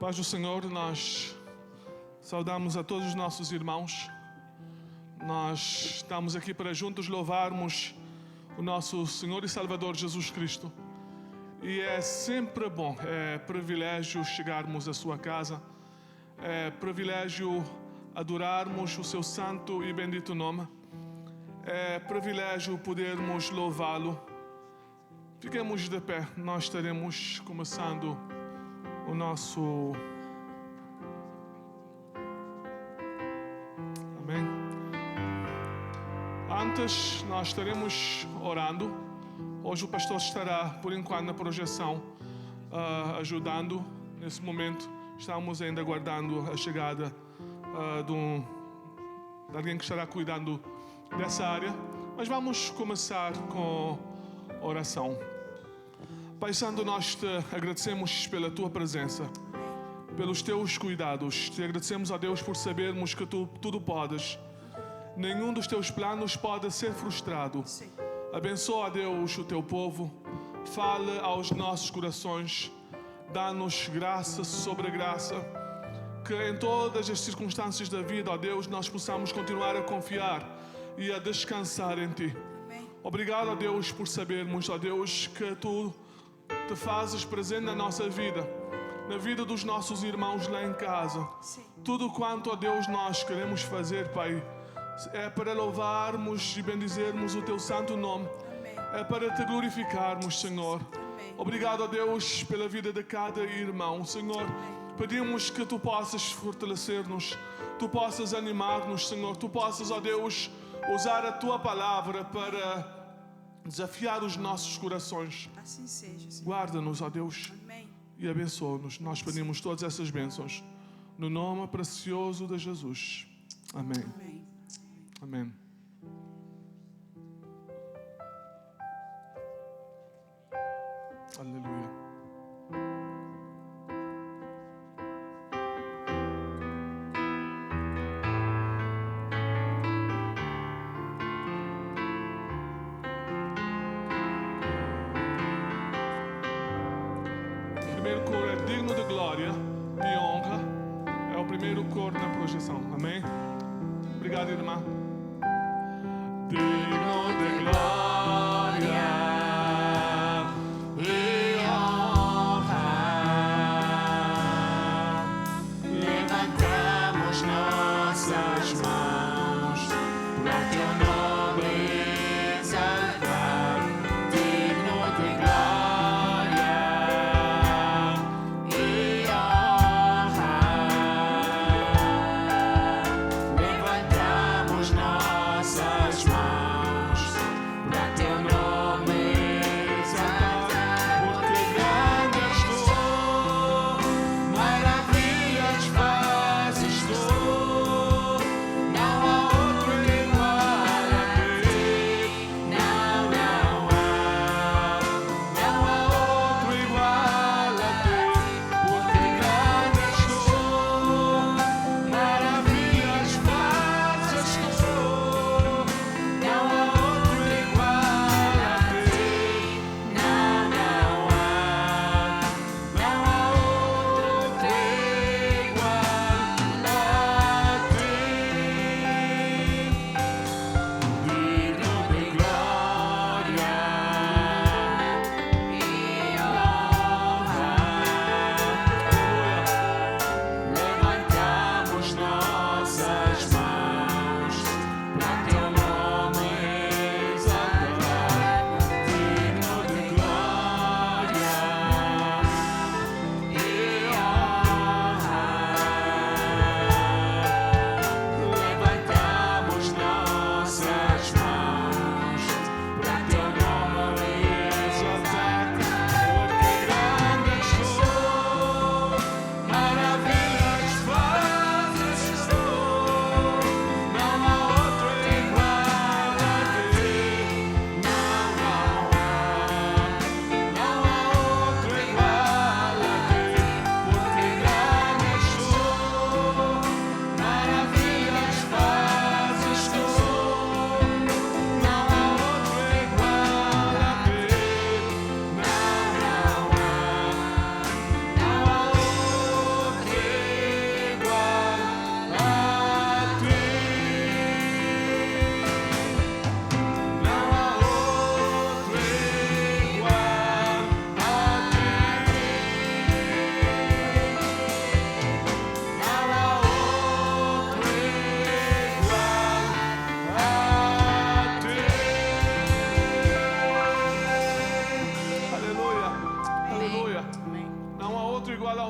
Paz do Senhor, nós saudamos a todos os nossos irmãos. Nós estamos aqui para juntos louvarmos o nosso Senhor e Salvador Jesus Cristo. E é sempre bom, é privilégio chegarmos à sua casa, é privilégio adorarmos o seu santo e bendito nome, é privilégio podermos louvá-lo. Fiquemos de pé, nós estaremos começando o nosso... Amém? Antes nós estaremos orando. Hoje o pastor estará, por enquanto, na projeção, ajudando. Nesse momento, estamos ainda aguardando a chegada de alguém que estará cuidando dessa área. Mas vamos começar com oração. Pai Santo, nós te agradecemos pela tua presença, pelos teus cuidados. Te agradecemos, a Deus, por sabermos que tu tudo podes. Nenhum dos teus planos pode ser frustrado. Sim. Abençoa, Deus, o teu povo. Fale aos nossos corações. Dá-nos graça sobre graça. Que em todas as circunstâncias da vida, ó Deus, nós possamos continuar a confiar e a descansar em Ti. Amém. Obrigado, ó Deus, por sabermos, ó Deus, que Tu te fazes presente na nossa vida, na vida dos nossos irmãos lá em casa. Sim. Tudo quanto, ó Deus, nós queremos fazer, Pai, é para louvarmos e bendizermos o Teu santo nome. Amém. É para Te glorificarmos, Senhor. Amém. Obrigado, ó Deus, pela vida de cada irmão, Senhor. Pedimos que Tu possas fortalecer-nos, Tu possas animar-nos, Senhor. Tu possas, ó Deus, usar a Tua palavra para desafiar os nossos corações. Assim seja, Senhor. Guarda-nos, ó Deus, Amém. e abençoa-nos. Nós pedimos todas essas bênçãos no nome precioso de Jesus. Amém. Amém. Amém. Aleluia. O primeiro coro é digno de glória e honra. É o primeiro coro na projeção. Amém? Obrigado, irmã. Digno de glória e honra, Levantamos nossas mãos para teu nome exaltar, digno de glória e honra. Levantamos nossas mãos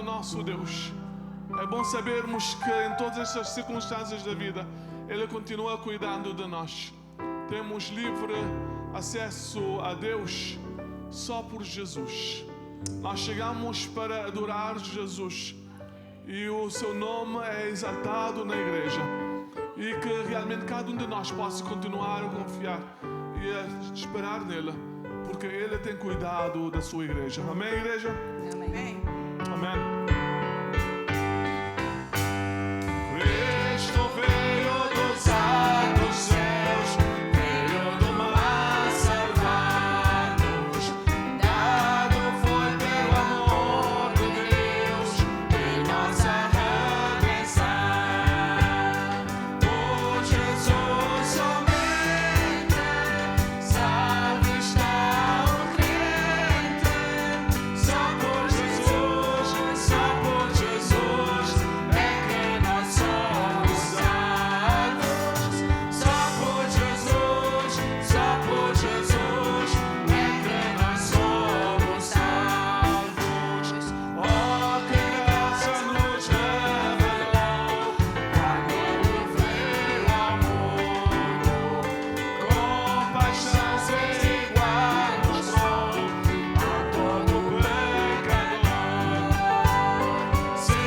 nosso Deus. É bom sabermos que em todas essas circunstâncias da vida, Ele continua cuidando de nós. Temos livre acesso a Deus só por Jesus. Nós chegamos para adorar Jesus e o seu nome é exaltado na igreja. E que realmente cada um de nós possa continuar a confiar e a esperar nele, porque Ele tem cuidado da sua igreja. Amém, igreja? Amém. Amém. Cristo veio dos altos céus, veio do mar salvar-nos. Dado foi pelo amor de Deus em nossa redenção. Por Jesus somente salve está o crente. Só por Jesus, só por Jesus é que nós somos salvos. Só por Jesus, só por Jesus é que nós somos salvos. Oh, que graça nos revelou quando Ele veio ao mundo. Compaixão sem igual mostrou a todo pecador. Se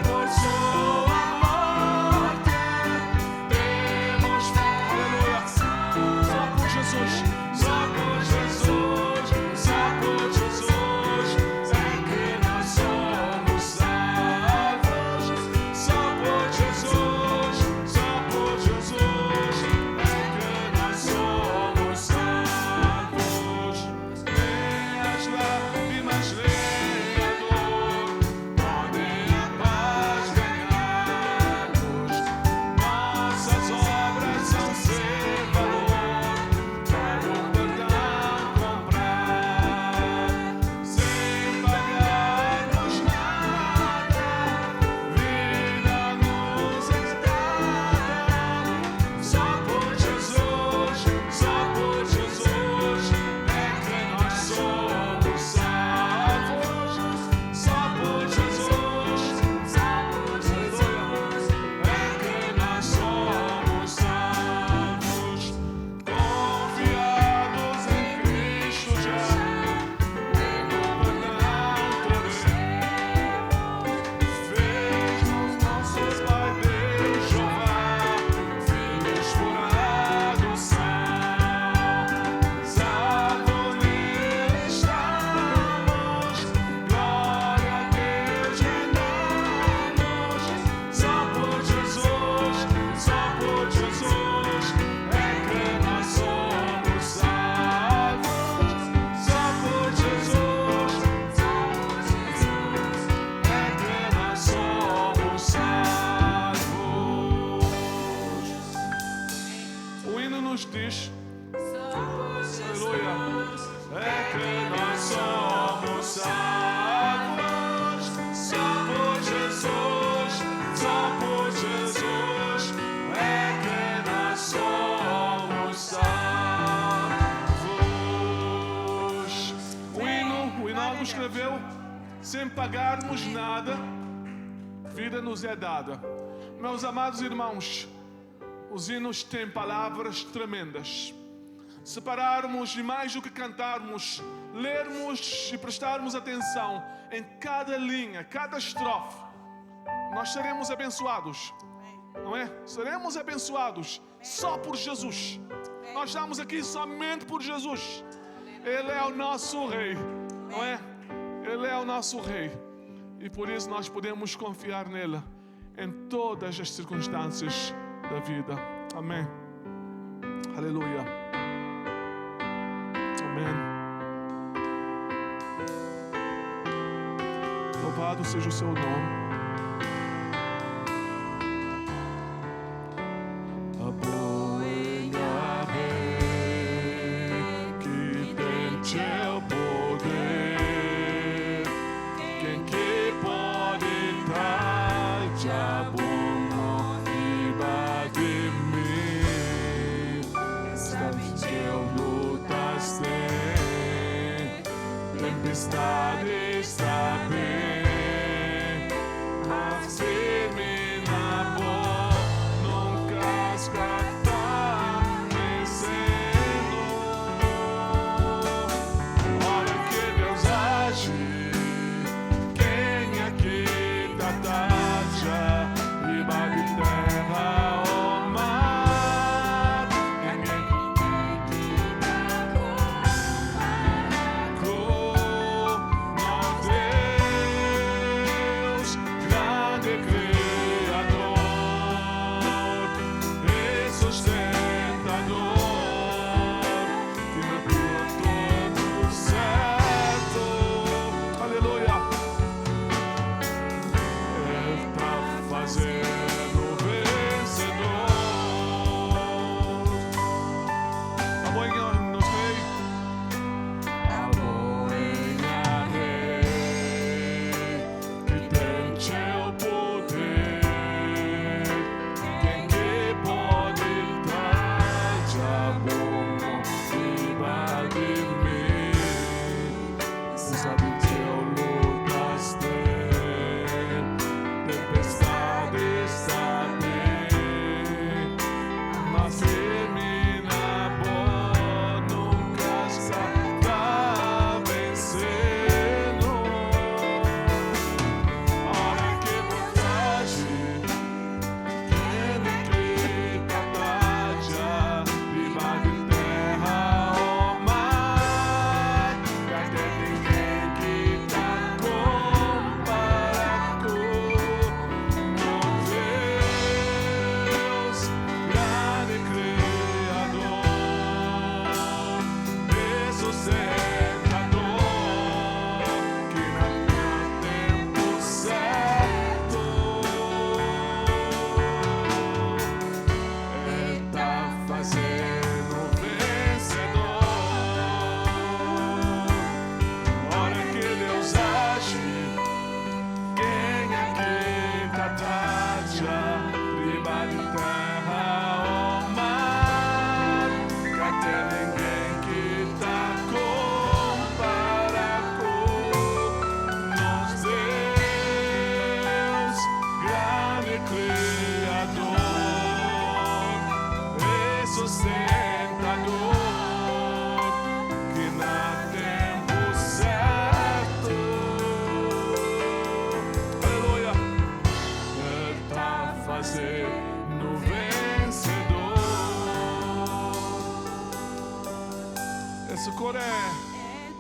por sua morte temos fé, aleluia. Só por Jesus, só por Jesus, só por Jesus é que nós somos salvos. Só por Jesus, só por Jesus é que nós somos salvos. Nem as lágrimas nem a dor podem a paz ganhar-nos. Nossas obras são sem valor para o perdão comprar. Sem pagarmos nada, vida nos é dada. Só por Jesus é que nós somos salvos. Só por Jesus é que nós somos salvos. Confiados em Cristo já, no perdão fez-nos nossos Pai Deus Jeová, filhos por adoção. Salvo nele estamos, glória a Deus rendamos. Só por Jesus é que nós somos salvos. Só por Jesus é que nós somos salvos. O hino nos diz, aleluia, é que nós somos salvos. Só por Jesus é que nós somos salvos. O hino escreveu, sem pagarmos nada, vida nos é dada. Meus amados irmãos, os hinos têm palavras tremendas. Se pararmos e mais do que cantarmos, lermos e prestarmos atenção em cada linha, cada estrofe, nós seremos abençoados, não é? Seremos abençoados só por Jesus. Nós estamos aqui somente por Jesus. Ele é o nosso Rei, não é? Ele é o nosso Rei. E por isso nós podemos confiar nele em todas as circunstâncias da vida. Amém. Aleluia. Amém. Louvado seja o seu nome. Tempestade está bem. cor é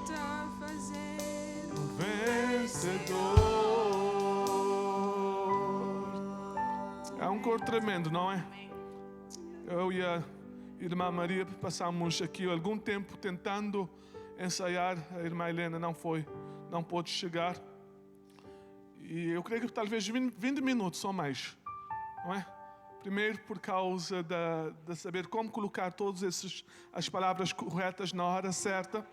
Tá fazendo vencedor. É um cor tremendo, não é? Eu e a irmã Maria passamos aqui algum tempo tentando ensaiar. A irmã Helena não pôde chegar. E eu creio que talvez 20 minutos ou mais, não é? Primeiro por causa de saber como colocar todas as palavras corretas na hora certa.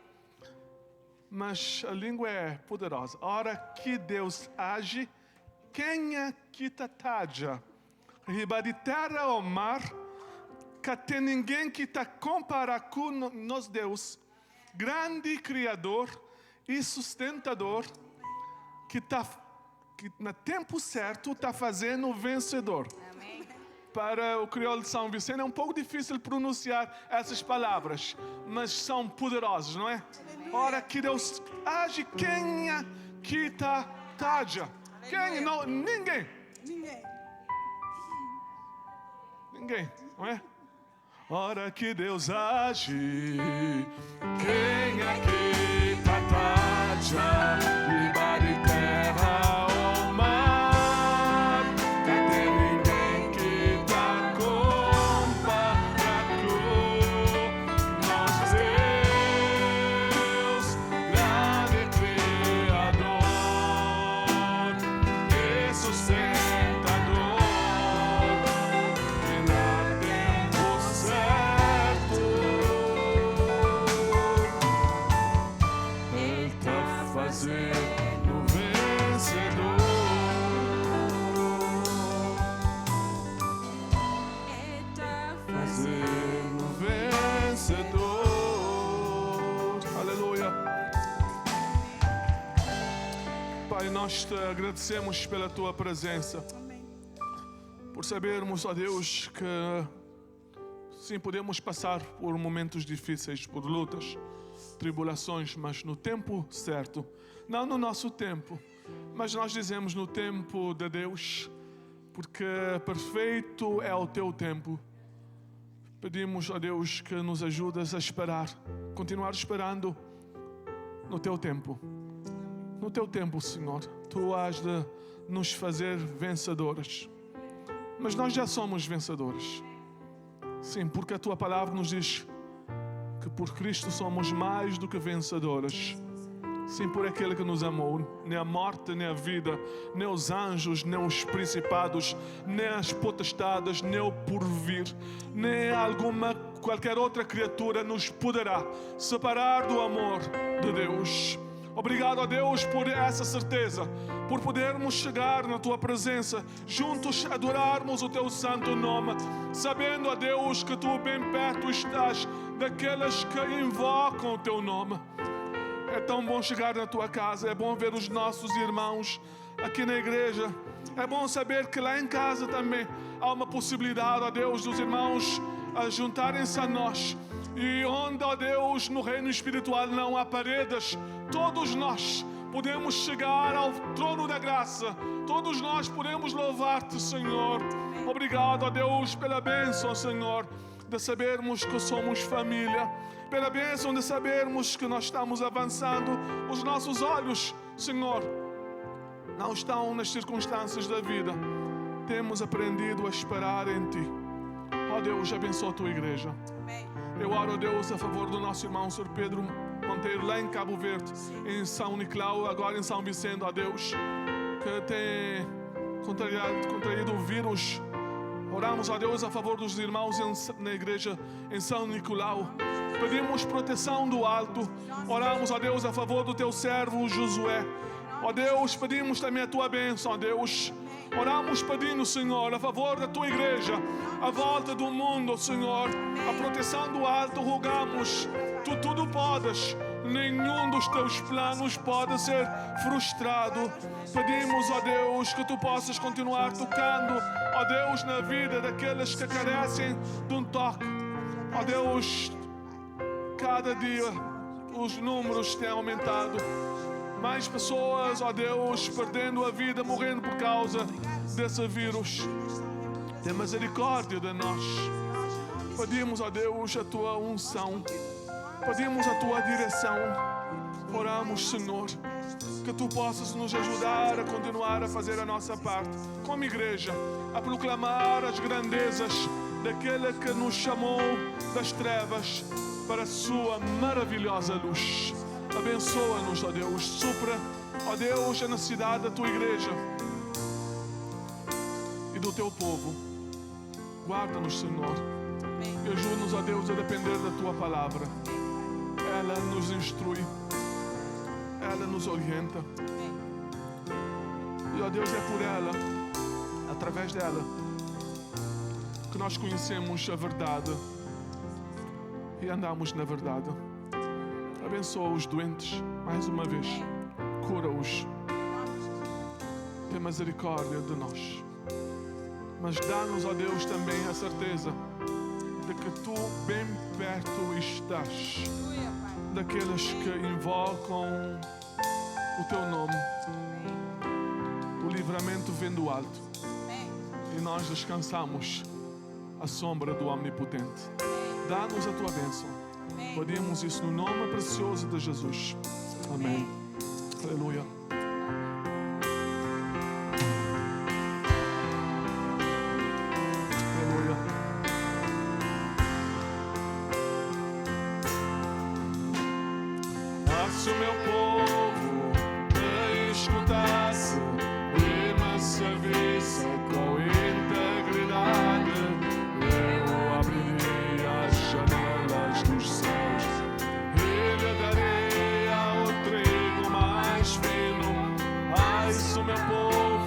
Mas a língua é poderosa. A hora que Deus age, quem é que te taja? Riba de terra ou mar, que tem ninguém que te compara com nos Deus, grande Criador e sustentador, que no tempo certo está fazendo o vencedor. Amém. Para o crioulo de São Vicente é um pouco difícil pronunciar essas palavras, mas são poderosas, não é? Hora que Deus age, quem é que te taja? Quem? Não, ninguém. Ninguém, não é? Hora que Deus age, quem é que te taja? Riba de terra ou mar, que tem ninguém que te compara com nosso Deus, grande Criador, que sustentador, e no tempo certo Ele tá fazendo vencedor. Tá Fazendo vencedor. Aleluia. Pai, nós te agradecemos pela tua presença, por sabermos, ó Deus, que sim, podemos passar por momentos difíceis, por lutas, tribulações, mas no tempo certo. Não no nosso tempo, mas nós dizemos no tempo de Deus, porque perfeito é o teu tempo. Pedimos a Deus que nos ajudes a esperar, continuar esperando no teu tempo. No teu tempo, Senhor, tu has de nos fazer vencedores. Mas nós já somos vencedores. Sim, porque a tua palavra nos diz que por Cristo somos mais do que vencedores. Sim, por aquele que nos amou. Nem a morte, nem a vida, nem os anjos, nem os principados, nem as potestades, nem o porvir, nem qualquer outra criatura nos poderá separar do amor de Deus. Obrigado a Deus por essa certeza, por podermos chegar na tua presença, juntos adorarmos o teu santo nome, sabendo a Deus que tu bem perto estás daqueles que invocam o teu nome. É tão bom chegar na tua casa, é bom ver os nossos irmãos aqui na igreja. É bom saber que lá em casa também há uma possibilidade, ó Deus, dos irmãos a juntarem-se a nós. E onde, ó Deus, no reino espiritual não há paredes, todos nós podemos chegar ao trono da graça. Todos nós podemos louvar-te, Senhor. Obrigado, ó Deus, pela bênção, Senhor, de sabermos que somos família, pela bênção de sabermos que nós estamos avançando. Os nossos olhos, Senhor, não estão nas circunstâncias da vida. Temos aprendido a esperar em Ti. Ó Deus, abençoa a Tua igreja. Eu oro, ó Deus, a favor do nosso irmão Sr. Pedro Monteiro, lá em Cabo Verde, em São Nicolau, agora em São Vicente, ó Deus, que tem contraído o vírus. Oramos, ó Deus, a favor dos irmãos na igreja em São Nicolau. Pedimos proteção do alto. Oramos, ó Deus, a favor do teu servo Josué. Ó Deus, pedimos também a tua bênção, ó Deus. Oramos pedindo, Senhor, a favor da tua igreja, a volta do mundo, Senhor, a proteção do alto. Rogamos, tu tudo podes, nenhum dos teus planos pode ser frustrado. Pedimos, ó Deus, que tu possas continuar tocando, ó Deus, na vida daqueles que carecem de um toque. Ó Deus, cada dia os números têm aumentado. Mais pessoas, ó Deus, perdendo a vida, morrendo por causa desse vírus. Tem misericórdia de nós. Pedimos, ó Deus, a tua unção. Pedimos a tua direção. Oramos, Senhor, que tu possas nos ajudar a continuar a fazer a nossa parte, como igreja, a proclamar as grandezas daquele que nos chamou das trevas para a sua maravilhosa luz. Abençoa-nos, ó Deus. Supra, ó Deus, a necessidade da tua igreja e do teu povo. Guarda-nos, Senhor, e ajuda-nos, ó Deus, a depender da tua palavra. Ela nos instrui, ela nos orienta. E, ó Deus, é por ela, através dela, que nós conhecemos a verdade e andamos na verdade. Abençoa os doentes, mais uma vez. Cura-os. Tem misericórdia de nós. Mas dá-nos, ó Deus, também a certeza de que tu bem perto estás daqueles que invocam o teu nome. O livramento vem do alto e nós descansamos à sombra do Omnipotente. Dá-nos a tua bênção. Pedimos isso no nome precioso de Jesus. Amém. Aleluia. Aleluia. Se o meu povo me escutasse e me servisse com integridade, eu abriria as janelas dos céus e lhe daria o trigo mais fino. Ai, se o meu povo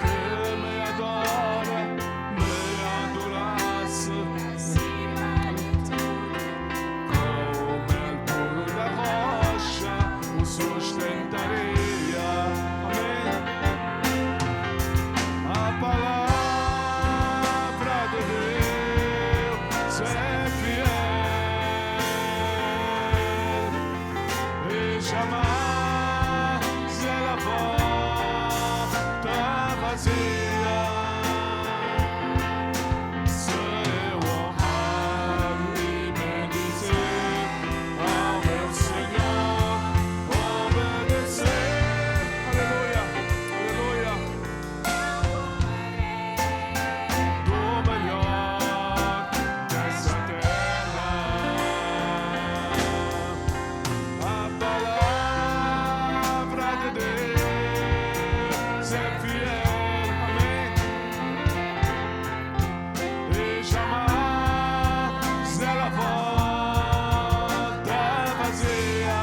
que me adora me adorasse com o mel puro da rocha, o sustentaria. Amém. A palavra de Deus é fiel e jamais ela volta vazia. Se eu honrar e bendizer ao meu Senhor, obedecer, aleluia, aleluia, do melhor dessa terra. A palavra de Deus é fiel, amém, e jamais ela volta vazia.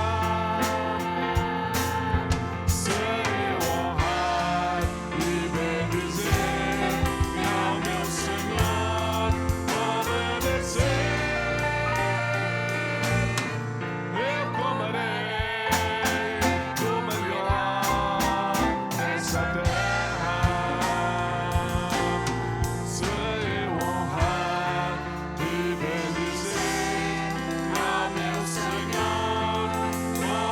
Se eu honrar e bendizer ao meu Senhor, obedecer, eu comerei do melhor dessa terra. Se eu honrar e bendizer ao meu Senhor,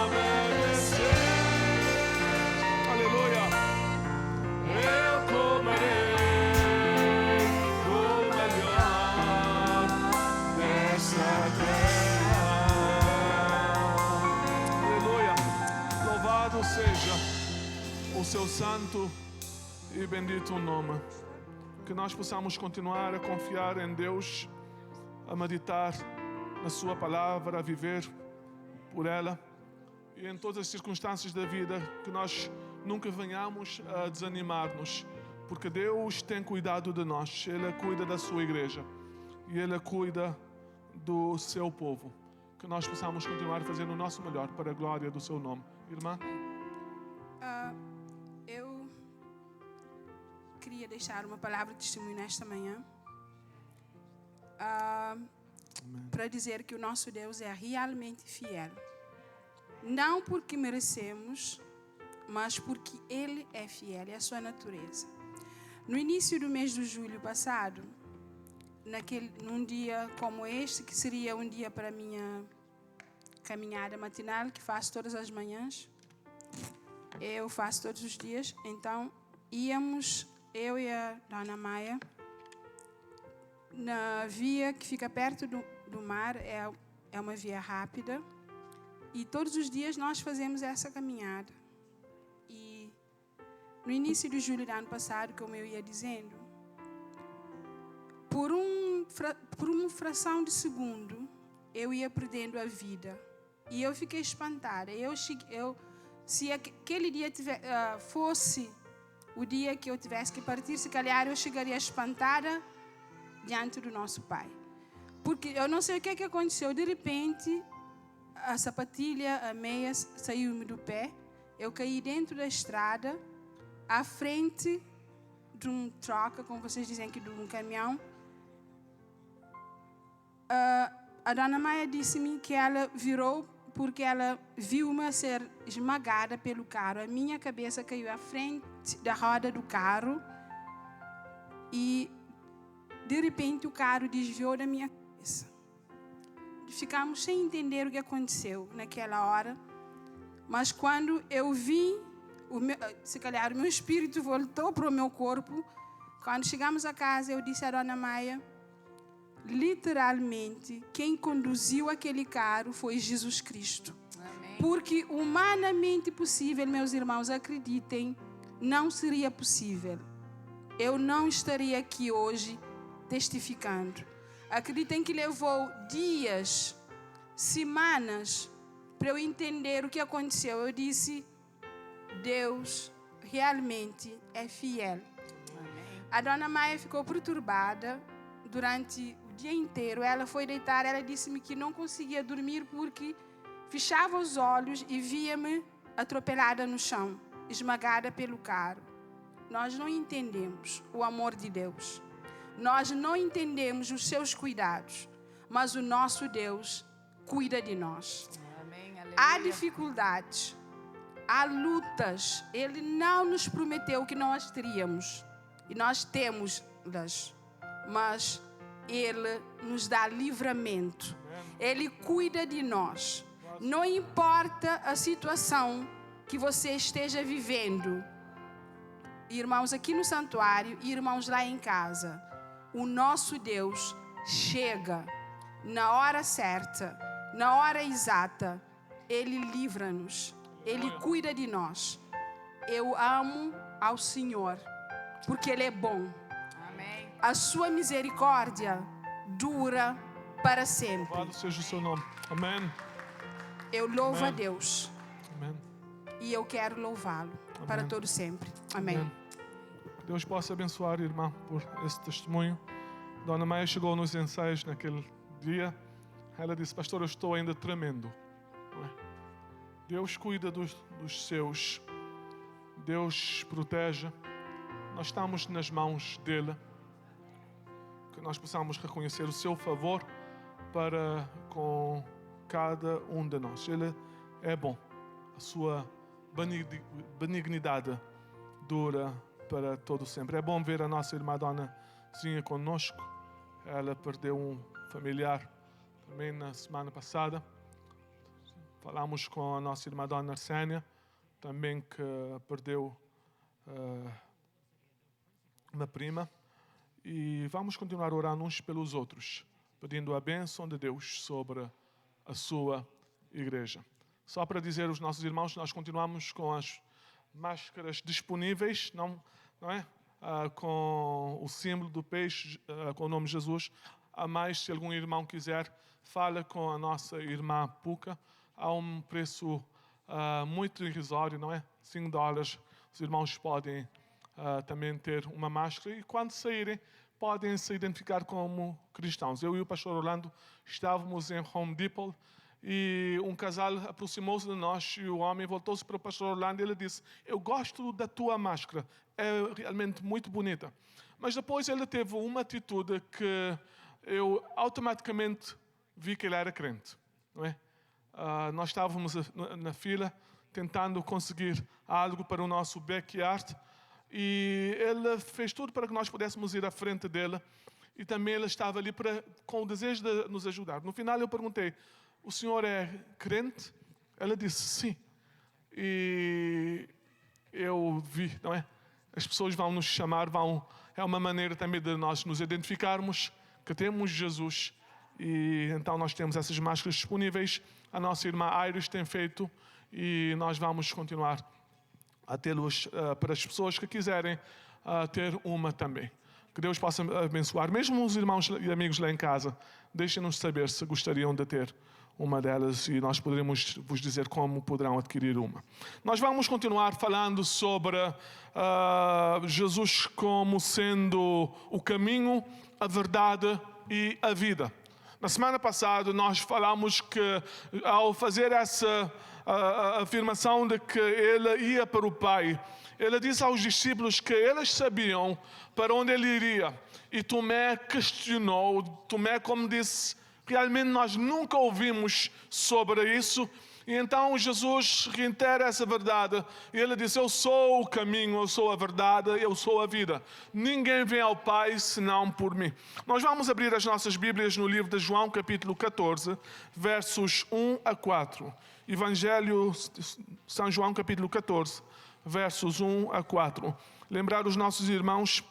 obedecer, aleluia, eu comerei do melhor dessa terra. Aleluia. Louvado seja o seu santo e bendito nome. Que nós possamos continuar a confiar em Deus, a meditar na sua palavra, a viver por ela. E em todas as circunstâncias da vida, que nós nunca venhamos a desanimar-nos, porque Deus tem cuidado de nós. Ele cuida da sua igreja e Ele cuida do seu povo. Que nós possamos continuar fazendo o nosso melhor para a glória do seu nome. Irmã? Eu queria deixar uma palavra de testemunho nesta manhã, para dizer que o nosso Deus é realmente fiel. Não porque merecemos, mas porque Ele é fiel, é a sua natureza. No início do mês de julho passado, num dia como este, que seria um dia para a minha caminhada matinal, que faço todas as manhãs, eu faço todos os dias, então íamos, eu e a Dona Maia, na via que fica perto do mar, é é uma via rápida e todos os dias nós fazemos essa caminhada. E no início de julho do ano passado, como eu ia dizendo, por uma fração de segundo, eu ia perdendo a vida. E eu fiquei espantada. Se aquele dia fosse o dia que eu tivesse que partir, se calhar eu chegaria espantada diante do nosso Pai. Porque eu não sei o que é que aconteceu. De repente, a sapatilha, a meia, saiu-me do pé. Eu caí dentro da estrada, à frente de um truck, como vocês dizem aqui, de um caminhão. A dona Maia disse-me que ela virou porque ela viu-me ser esmagada pelo carro. A minha cabeça caiu à frente da roda do carro e, de repente, o carro desviou da minha cabeça. Ficamos sem entender o que aconteceu naquela hora. Mas quando eu vi, se calhar o meu espírito voltou para o meu corpo. Quando chegamos a casa, eu disse à dona Maia, literalmente, quem conduziu aquele carro foi Jesus Cristo. Amém. Porque humanamente possível, meus irmãos, acreditem, não seria possível. Eu não estaria aqui hoje testificando. Acreditem que levou dias, semanas, para eu entender o que aconteceu. Eu disse, Deus realmente é fiel. Amém. A dona Maia ficou perturbada durante o dia inteiro. Ela foi deitar, ela disse-me que não conseguia dormir porque fechava os olhos e via-me atropelada no chão, esmagada pelo carro. Nós não entendemos o amor de Deus. Nós não entendemos os seus cuidados, mas o nosso Deus cuida de nós. Amém, há dificuldades, há lutas. Ele não nos prometeu que nós teríamos, e nós temos-las, mas Ele nos dá livramento. Ele cuida de nós. Não importa a situação que você esteja vivendo, irmãos aqui no santuário e irmãos lá em casa, o nosso Deus chega na hora certa, na hora exata. Ele livra-nos, Ele cuida de nós. Eu amo ao Senhor, porque Ele é bom. Amém. A sua misericórdia dura para sempre. Louvado seja o seu nome. Amém. Eu louvo Amém. A Deus. Amém. E eu quero louvá-lo para todo sempre. Amém. Amém. Deus possa abençoar, irmã, por esse testemunho. Dona Maia chegou nos ensaios naquele dia. Ela disse, pastor, eu estou ainda tremendo. Deus cuida dos seus. Deus protege. Nós estamos nas mãos dele. Que nós possamos reconhecer o seu favor para com cada um de nós. Ele é bom. A sua benignidade dura para todo sempre. É bom ver a nossa irmã Dona Zinha conosco. Ela perdeu um familiar também na semana passada. Falamos com a nossa irmã Dona Arsénia, também que perdeu uma prima. E vamos continuar orando uns pelos outros, pedindo a bênção de Deus sobre a sua igreja. Só para dizer aos nossos irmãos, nós continuamos com as máscaras disponíveis, não é? Com o símbolo do peixe, com o nome de Jesus. A mais, se algum irmão quiser, fala com a nossa irmã Puca. Há um preço muito irrisório, não é? $5. Os irmãos podem também ter uma máscara e quando saírem, podem se identificar como cristãos. Eu e o pastor Orlando estávamos em Home Depot e um casal aproximou-se de nós e o homem voltou-se para o pastor Orlando e ele disse, eu gosto da tua máscara, é realmente muito bonita. Mas depois ele teve uma atitude que eu automaticamente vi que ele era crente, não é? Nós estávamos na fila tentando conseguir algo para o nosso backyard e ele fez tudo para que nós pudéssemos ir à frente dele e também ele estava ali com o desejo de nos ajudar. No final eu perguntei, o senhor é crente? Ela disse, sim. E eu vi, não é? As pessoas vão nos chamar, é uma maneira também de nós nos identificarmos que temos Jesus E então nós temos essas máscaras disponíveis. A nossa irmã Iris tem feito e nós vamos continuar a tê-los para as pessoas que quiserem ter uma também. Que Deus possa abençoar. Mesmo os irmãos e amigos lá em casa, deixem-nos saber se gostariam de ter uma delas e nós poderemos vos dizer como poderão adquirir uma. Nós vamos continuar falando sobre Jesus como sendo o caminho, a verdade e a vida. Na semana passada nós falamos que ao fazer essa afirmação de que ele ia para o Pai, ele disse aos discípulos que eles sabiam para onde ele iria. E Tomé questionou, Tomé como disse, realmente nós nunca ouvimos sobre isso. E então Jesus reitera essa verdade. E ele diz, eu sou o caminho, eu sou a verdade, eu sou a vida. Ninguém vem ao Pai senão por mim. Nós vamos abrir as nossas Bíblias no livro de João, capítulo 14, versos 1 a 4. Evangelho de São João, capítulo 14, versos 1 a 4. Lembrar os nossos irmãos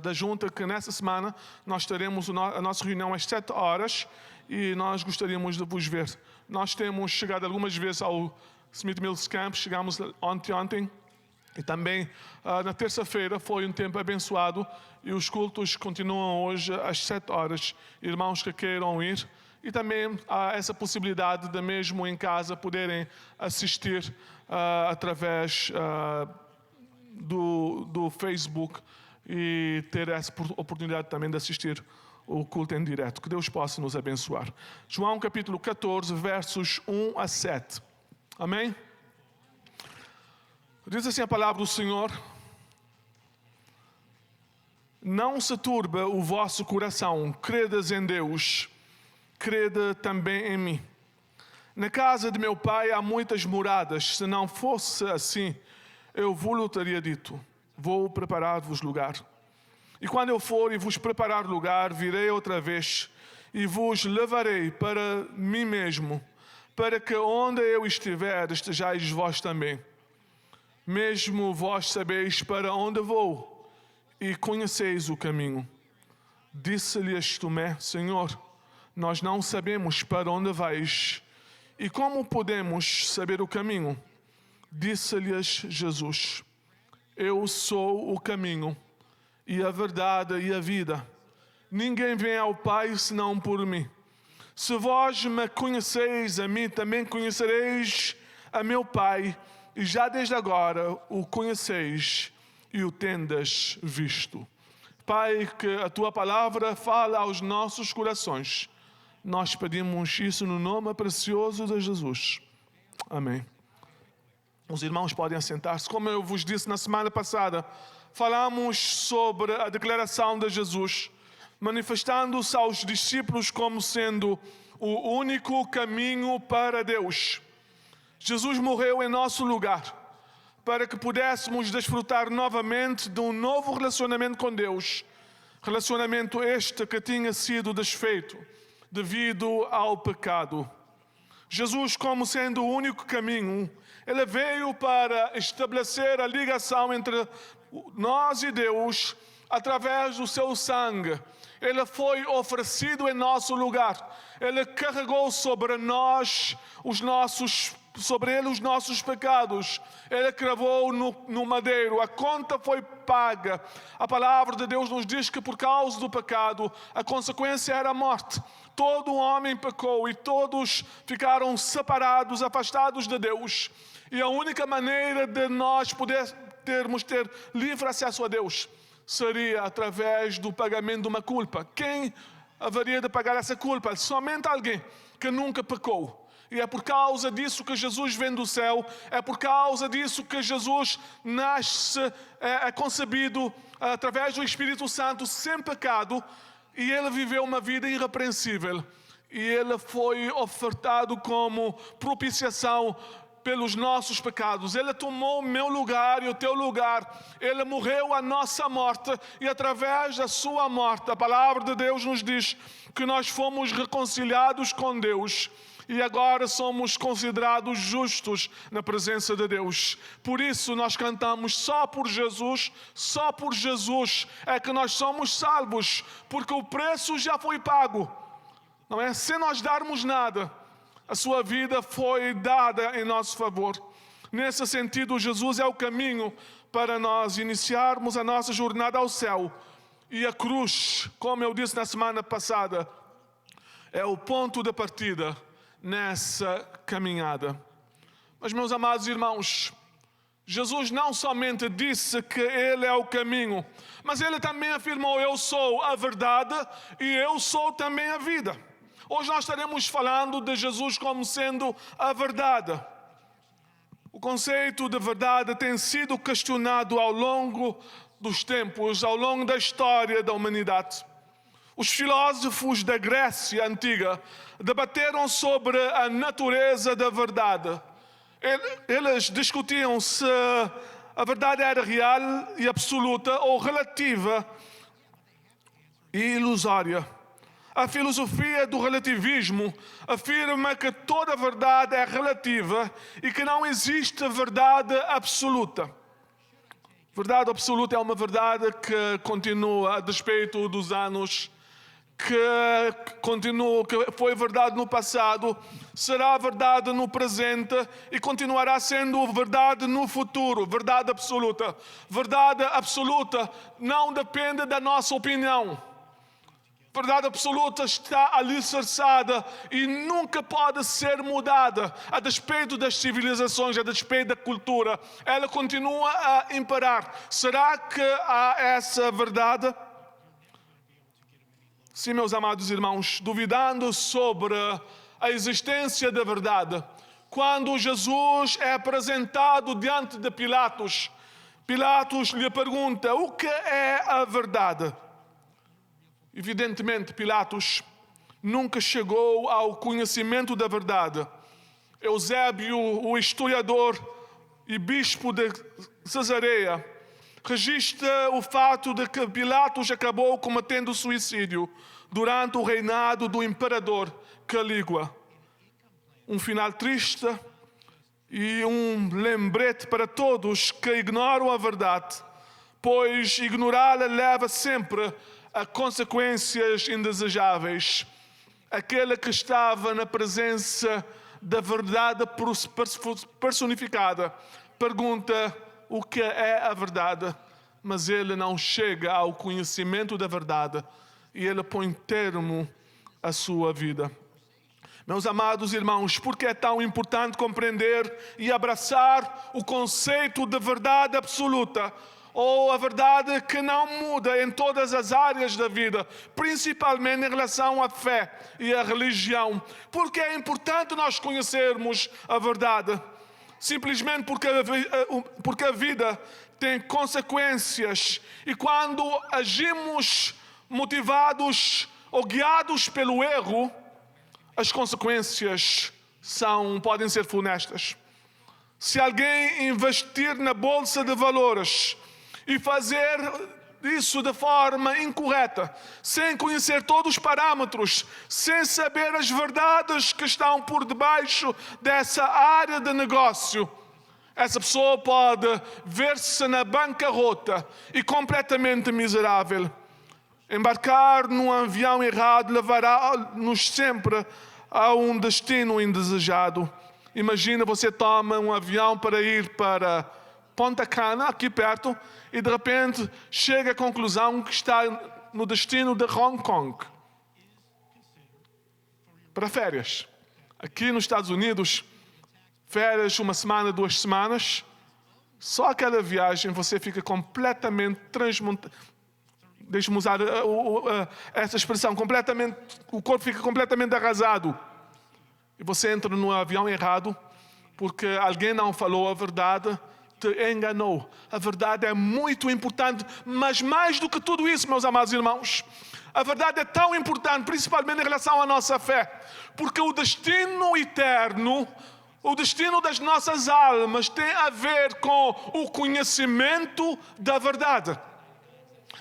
da junta que nessa semana nós teremos a nossa reunião às 7 horas e nós gostaríamos de vos ver. Nós temos chegado algumas vezes ao Smith Mills Camp, chegamos ontem e também na terça-feira foi um tempo abençoado e os cultos continuam hoje às 7 horas. Irmãos que queiram ir. E também há essa possibilidade de mesmo em casa poderem assistir através do Facebook e ter essa oportunidade também de assistir o culto em direto. Que Deus possa nos abençoar. João capítulo 14, versos 1 a 7. Amém? Diz assim a palavra do Senhor. Não se turbe o vosso coração, credes em Deus, crede também em mim. Na casa de meu pai há muitas moradas. Se não fosse assim, eu vos teria dito, vou preparar-vos lugar. E quando eu for e vos preparar lugar, virei outra vez e vos levarei para mim mesmo, para que onde eu estiver, estejais vós também. Mesmo vós sabeis para onde vou e conheceis o caminho. Disse-lhes Tomé, Senhor, nós não sabemos para onde vais, e como podemos saber o caminho? Disse-lhes Jesus, eu sou o caminho, e a verdade e a vida. Ninguém vem ao Pai senão por mim. Se vós me conheceis a mim, também conhecereis a meu Pai, e já desde agora o conheceis e o tendes visto. Pai, que a Tua palavra fala aos nossos corações. Nós pedimos isso no nome precioso de Jesus. Amém. Os irmãos podem assentar-se. Como eu vos disse na semana passada, falamos sobre a declaração de Jesus, manifestando-se aos discípulos como sendo o único caminho para Deus. Jesus morreu em nosso lugar, para que pudéssemos desfrutar novamente de um novo relacionamento com Deus. Relacionamento este que tinha sido desfeito devido ao pecado. Jesus, como sendo o único caminho, Ele veio para estabelecer a ligação entre nós e Deus através do seu sangue. Ele foi oferecido em nosso lugar. Ele carregou sobre nós sobre ele os nossos pecados. Ele cravou no madeiro. A conta foi paga. A palavra de Deus nos diz que por causa do pecado, a consequência era a morte. Todo homem pecou e todos ficaram separados, afastados de Deus. E a única maneira de nós podermos ter livre acesso a Deus seria através do pagamento de uma culpa. Quem haveria de pagar essa culpa? Somente alguém que nunca pecou. E é por causa disso que Jesus vem do céu, é por causa disso que Jesus nasce, é concebido através do Espírito Santo sem pecado, e Ele viveu uma vida irrepreensível. E Ele foi ofertado como propiciação pelos nossos pecados. Ele tomou o meu lugar e o teu lugar. Ele morreu a nossa morte e através da sua morte, a palavra de Deus nos diz que nós fomos reconciliados com Deus. E agora somos considerados justos na presença de Deus. Por isso nós cantamos só por Jesus é que nós somos salvos, porque o preço já foi pago. Não é? Sem nós darmos nada, a sua vida foi dada em nosso favor. Nesse sentido, Jesus é o caminho para nós iniciarmos a nossa jornada ao céu. E a cruz, como eu disse na semana passada, é o ponto de partida nessa caminhada. Mas, meus amados irmãos, Jesus não somente disse que Ele é o caminho, mas Ele também afirmou: eu sou a verdade e eu sou também a vida. Hoje nós estaremos falando de Jesus como sendo a verdade. O conceito de verdade tem sido questionado ao longo dos tempos, ao longo da história da humanidade. Os filósofos da Grécia Antiga debateram sobre a natureza da verdade. Eles discutiam se a verdade era real e absoluta ou relativa e ilusória. A filosofia do relativismo afirma que toda verdade é relativa e que não existe verdade absoluta. Verdade absoluta é uma verdade que continua a despeito dos anos, que foi verdade no passado, será verdade no presente e continuará sendo verdade no futuro. Verdade absoluta. Verdade absoluta não depende da nossa opinião. Verdade absoluta está alicerçada e nunca pode ser mudada, a despeito das civilizações, a despeito da cultura. Ela continua a imperar. Será que há essa verdade? Sim, meus amados irmãos, duvidando sobre a existência da verdade, quando Jesus é apresentado diante de Pilatos, Pilatos lhe pergunta: o que é a verdade? Evidentemente, Pilatos nunca chegou ao conhecimento da verdade. Eusébio, o historiador e bispo de Cesareia, registra o fato de que Pilatos acabou cometendo suicídio durante o reinado do imperador Calígula. Um final triste e um lembrete para todos que ignoram a verdade, pois ignorá-la leva sempre a consequências indesejáveis. Aquele que estava na presença da verdade personificada pergunta o que é a verdade, mas ele não chega ao conhecimento da verdade e ele põe termo à sua vida. Meus amados irmãos, por que é tão importante compreender e abraçar o conceito de verdade absoluta, ou a verdade que não muda em todas as áreas da vida, principalmente em relação à fé e à religião? Porque é importante nós conhecermos a verdade. Simplesmente porque a vida tem consequências e quando agimos motivados ou guiados pelo erro, as consequências podem ser funestas. Se alguém investir na bolsa de valores e fazer isso de forma incorreta, sem conhecer todos os parâmetros, sem saber as verdades que estão por debaixo dessa área de negócio, essa pessoa pode ver-se na bancarrota e completamente miserável. Embarcar num avião errado levará-nos sempre a um destino indesejado. Imagina, você toma um avião para ir para Ponta Cana, aqui perto, e de repente chega à conclusão que está no destino de Hong Kong para férias. Aqui nos Estados Unidos, férias 1 semana, 2 semanas, só aquela viagem você fica completamente deixe-me usar essa expressão, o corpo fica completamente arrasado. E você entra no avião errado porque alguém não falou a verdade, te enganou. A verdade é muito importante, mas mais do que tudo isso, meus amados irmãos, a verdade é tão importante, principalmente em relação à nossa fé, porque o destino eterno, o destino das nossas almas tem a ver com o conhecimento da verdade.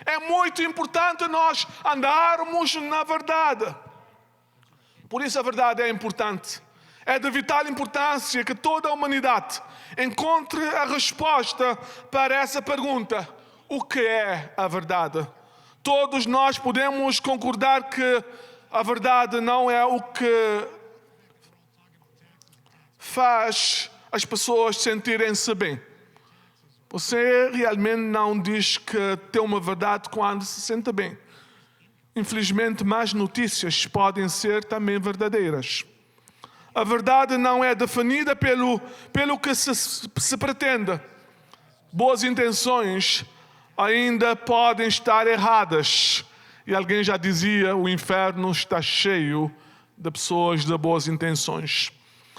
É muito importante nós andarmos na verdade. Por isso a verdade é importante. É de vital importância que toda a humanidade encontre a resposta para essa pergunta: o que é a verdade? Todos nós podemos concordar que A verdade não é o que faz as pessoas sentirem-se bem. Você realmente não diz que tem uma verdade quando se sente bem. Infelizmente, más notícias podem ser também verdadeiras. A verdade não é definida pelo que se pretende. Boas intenções ainda podem estar erradas. E alguém já dizia, o inferno está cheio de pessoas de boas intenções.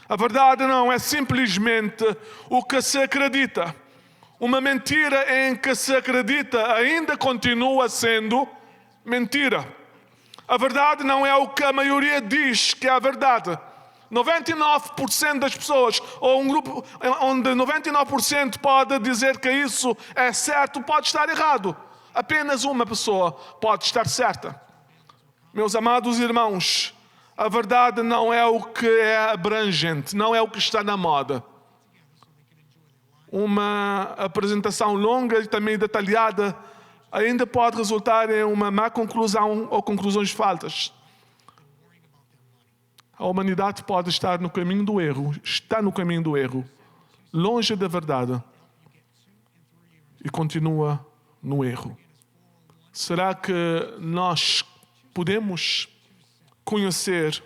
A verdade não é simplesmente o que se acredita. Uma mentira em que se acredita ainda continua sendo mentira. A verdade não é o que a maioria diz que é a verdade. 99% das pessoas, ou um grupo onde 99% pode dizer que isso é certo, pode estar errado. Apenas uma pessoa pode estar certa. Meus amados irmãos, a verdade não é o que é abrangente, não é o que está na moda. Uma apresentação longa e também detalhada ainda pode resultar em uma má conclusão ou conclusões falsas. A humanidade pode estar no caminho do erro, está no caminho do erro, longe da verdade, e continua no erro. Será que nós podemos conhecer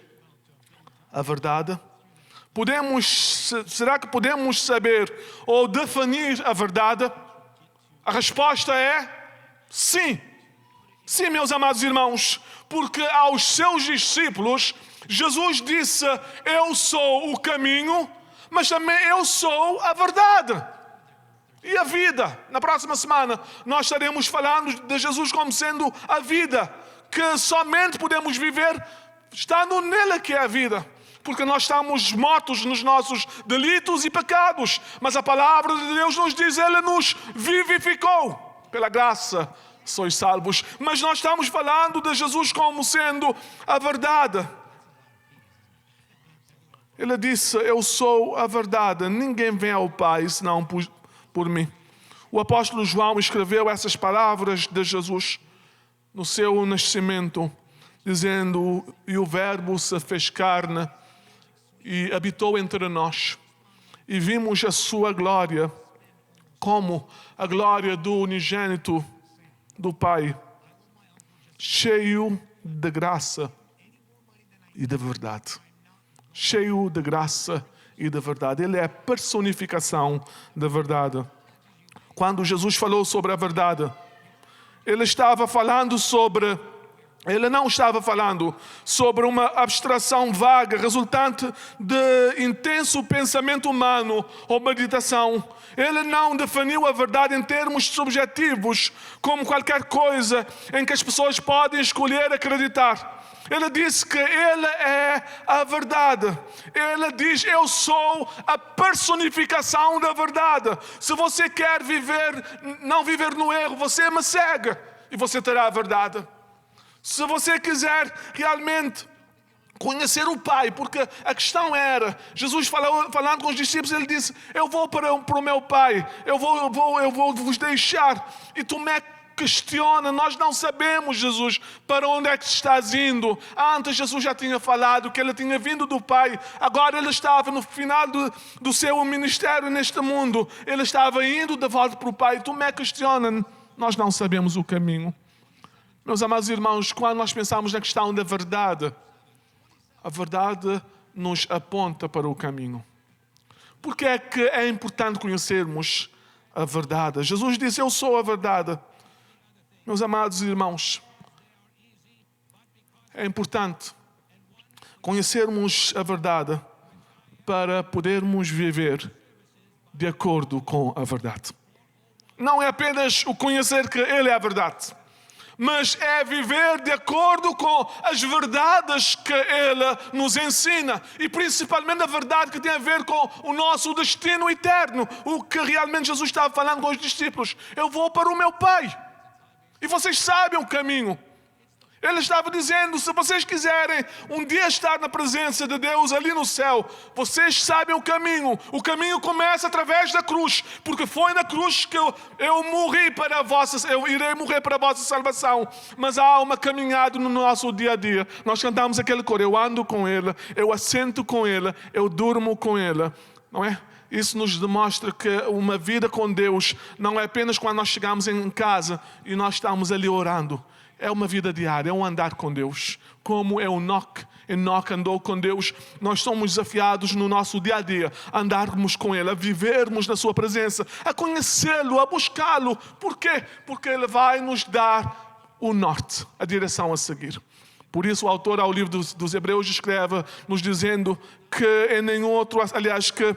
a verdade? Será que podemos saber ou definir a verdade? A resposta é sim. Sim, meus amados irmãos, porque aos seus discípulos, Jesus disse, eu sou o caminho, mas também eu sou a verdade e a vida. Na próxima semana nós estaremos falando de Jesus como sendo a vida, que somente podemos viver estando nele, que é a vida. Porque nós estamos mortos nos nossos delitos e pecados, mas a palavra de Deus nos diz, ele nos vivificou. Pela graça sois salvos. Mas nós estamos falando de Jesus como sendo a verdade. Ele disse, eu sou a verdade, ninguém vem ao Pai senão por mim. O apóstolo João escreveu essas palavras de Jesus no seu nascimento, dizendo, e o verbo se fez carne e habitou entre nós. E vimos a sua glória, como a glória do unigênito do Pai, cheio de graça e de verdade. Cheio de graça e de verdade. Ele é a personificação da verdade. Quando Jesus falou sobre a verdade, ele não estava falando sobre uma abstração vaga, resultante de intenso pensamento humano ou meditação. Ele não definiu a verdade em termos subjetivos, como qualquer coisa em que as pessoas podem escolher acreditar. Ele disse que ele é a verdade. Ele diz, eu sou a personificação da verdade. Se você quer não viver no erro, você me segue e você terá a verdade. Se você quiser realmente conhecer o Pai, porque a questão era, Jesus falando com os discípulos, ele disse, eu vou para o meu Pai, eu vou vos deixar. E Tomé questiona, nós não sabemos, Jesus, para onde é que estás indo? Antes Jesus já tinha falado que ele tinha vindo do Pai, agora ele estava no final do seu ministério neste mundo, ele estava indo de volta para o Pai. Tomé questiona, nós não sabemos o caminho. Meus amados irmãos, quando nós pensamos na questão da verdade, a verdade nos aponta para o caminho. Por que é que é importante conhecermos a verdade? Jesus disse, eu sou a verdade. Meus amados irmãos, é importante conhecermos a verdade para podermos viver de acordo com a verdade. Não é apenas o conhecer que Ele é a verdade, mas é viver de acordo com as verdades que Ele nos ensina. E principalmente a verdade que tem a ver com o nosso destino eterno. O que realmente Jesus estava falando com os discípulos. Eu vou para o meu Pai. E vocês sabem o caminho. Ele estava dizendo, se vocês quiserem um dia estar na presença de Deus ali no céu, vocês sabem o caminho começa através da cruz, porque foi na cruz que eu morri para a vossa, eu irei morrer para a vossa salvação, mas há uma caminhada no nosso dia a dia. Nós cantamos aquele coro, eu ando com Ele, eu assento com Ele, eu durmo com Ele, não é? Isso nos demonstra que uma vida com Deus não é apenas quando nós chegamos em casa e nós estamos ali orando. É uma vida diária, é um andar com Deus. Como Enoque andou com Deus, nós somos desafiados no nosso dia a dia a andarmos com Ele, a vivermos na Sua presença, a conhecê-lo, a buscá-lo. Por quê? Porque Ele vai nos dar o norte, a direção a seguir. Por isso o autor ao livro dos Hebreus escreve nos dizendo que em nenhum outro, aliás, que